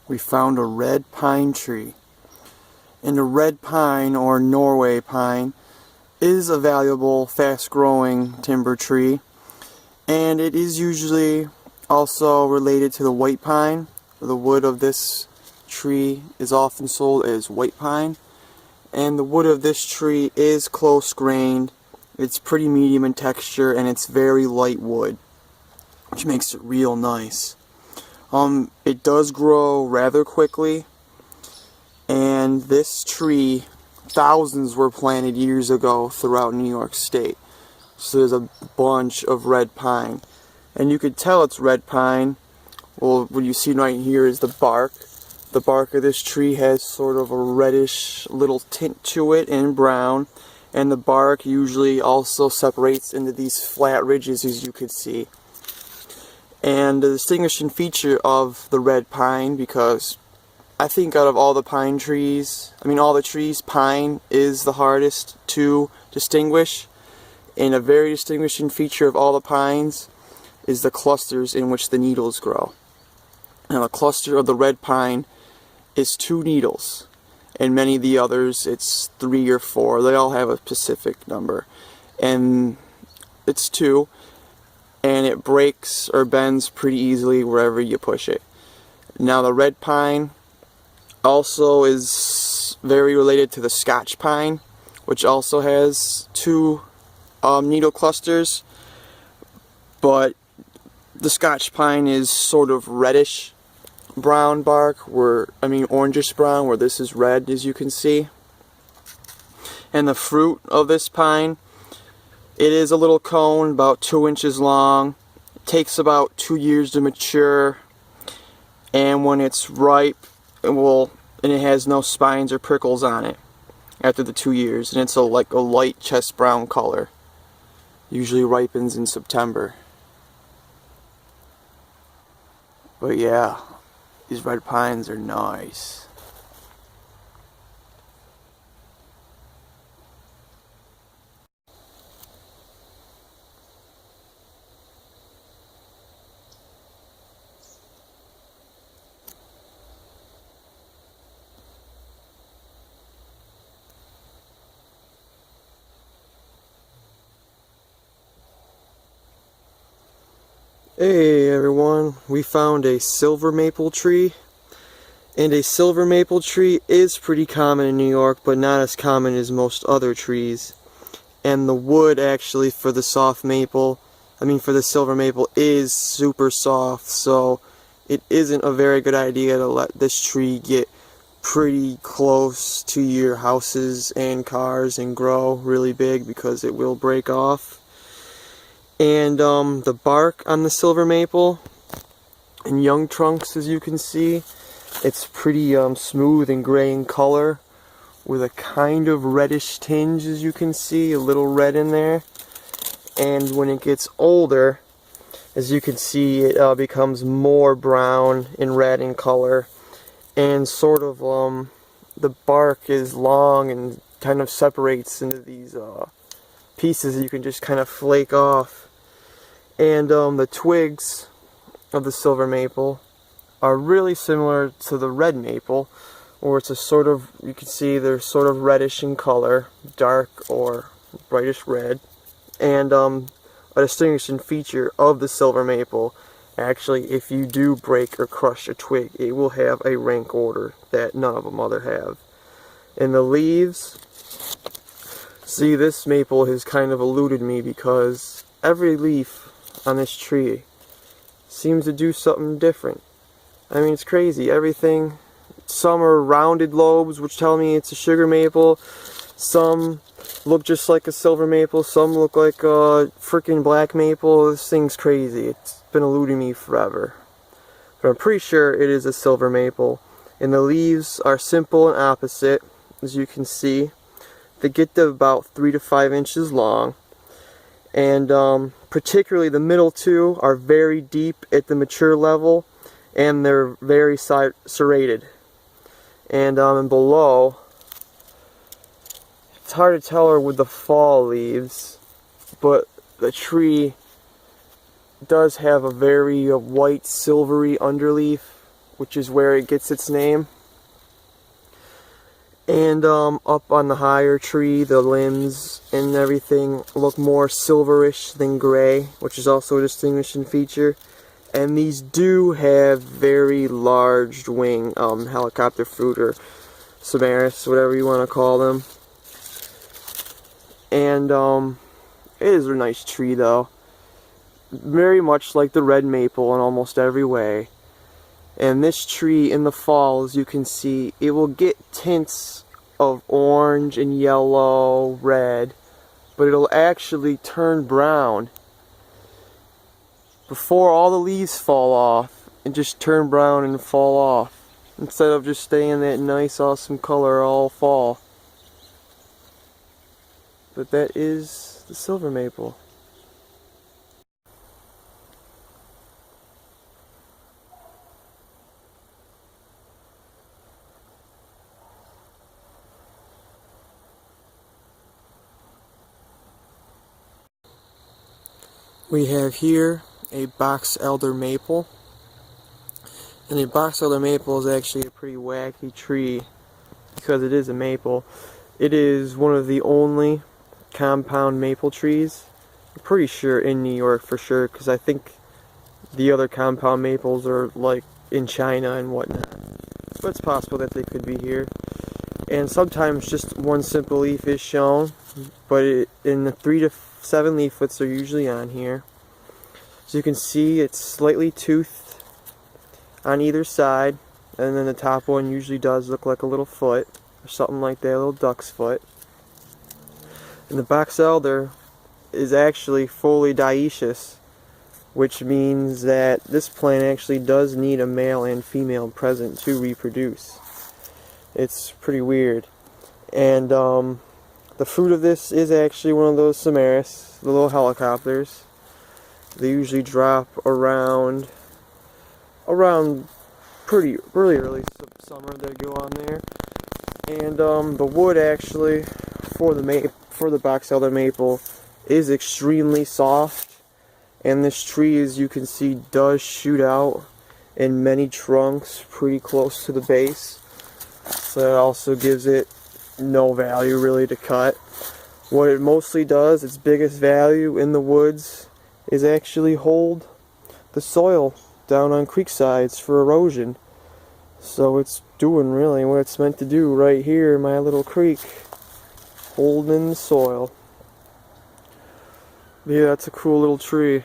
we found a red pine tree. And a red pine, or Norway pine, is a valuable, fast-growing timber tree, and it is usually also related to the white pine. The wood of this tree is often sold as white pine, and the wood of this tree is close-grained. It's pretty medium in texture, and it's very light wood, which makes it real nice. It does grow rather quickly, and this tree, thousands were planted years ago throughout New York State. So there's a bunch of red pine, and you could tell it's red pine. Well, what you see right here is the bark. The bark of this tree has sort of a reddish little tint to it and brown, and the bark usually also separates into these flat ridges, as you could see. And the distinguishing feature of the red pine, because I think out of all the pine trees, all the trees, pine is the hardest to distinguish. And a very distinguishing feature of all the pines is the clusters in which the needles grow. Now, a cluster of the red pine is 2 needles, and many of the others it's 3 or 4. They all have a specific number, and it's 2, and it breaks or bends pretty easily wherever you push it. Now, the red pine also is very related to the Scotch pine, which also has 2 needle clusters, but the Scotch pine is sort of reddish brown bark, orangish brown, where this is red, as you can see. And the fruit of this pine, it is a little cone about 2 inches long. It takes about 2 years to mature, and when it's ripe, and it has no spines or prickles on it after the 2 years, and it's like a light chest brown color. Usually ripens in September. But yeah, these red pines are nice. Hey everyone, we found a silver maple tree, and a silver maple tree is pretty common in New York, but not as common as most other trees. And the wood actually for the silver maple is super soft, so it isn't a very good idea to let this tree get pretty close to your houses and cars and grow really big, because it will break off. And the bark on the silver maple in young trunks, as you can see, it's pretty smooth and gray in color, with a kind of reddish tinge, as you can see, a little red in there. And when it gets older, as you can see, it becomes more brown and red in color, and sort of the bark is long and kind of separates into these pieces that you can just kind of flake off. And the twigs of the silver maple are really similar to the red maple, or it's a sort of, you can see they're sort of reddish in color, dark or brightish red. And a distinguishing feature of the silver maple, actually, if you do break or crush a twig, it will have a rank order that none of them other have. And the leaves, see, this maple has kind of eluded me, because every leaf on this tree seems to do something different. It's crazy. Everything, some are rounded lobes, which tell me it's a sugar maple. Some look just like a silver maple. Some look like a freaking black maple. This thing's crazy. It's been eluding me forever. But I'm pretty sure it is a silver maple. And the leaves are simple and opposite, as you can see. They get to about 3 to 5 inches long. And particularly the middle 2 are very deep at the mature level, and they're very serrated. And below, it's hard to tell her with the fall leaves, but the tree does have a very white silvery underleaf, which is where it gets its name. And up on the higher tree, the limbs and everything look more silverish than gray, which is also a distinguishing feature. And these do have very large wing, helicopter fruit or samaris, whatever you want to call them. And it is a nice tree though. Very much like the red maple in almost every way. And this tree in the fall, as you can see, it will get tints of orange and yellow, red, but it'll actually turn brown before all the leaves fall off and just turn brown and fall off, instead of just staying that nice awesome color all fall. But that is the silver maple. We have here a box elder maple, and a box elder maple is actually a pretty wacky tree because it is a maple. It is one of the only compound maple trees, I'm pretty sure in New York for sure, because I think the other compound maples are like in China and whatnot, but it's possible that they could be here. And sometimes just one simple leaf is shown, but in the 3 to 7 leaflets are usually on here. So you can see it's slightly toothed on either side, and then the top one usually does look like a little foot or something like that, a little duck's foot. And the box elder is actually fully dioecious, which means that this plant actually does need a male and female present to reproduce. It's pretty weird. And the fruit of this is actually one of those samaris, the little helicopters. They usually drop around pretty early summer. They go on there. And the wood actually for the box elder maple is extremely soft. And this tree, as you can see, does shoot out in many trunks pretty close to the base. So that also gives it no value really to cut. What it mostly does, its biggest value in the woods, is actually hold the soil down on creek sides for erosion. So it's doing really what it's meant to do right here in my little creek, holding the soil. Yeah, that's a cool little tree.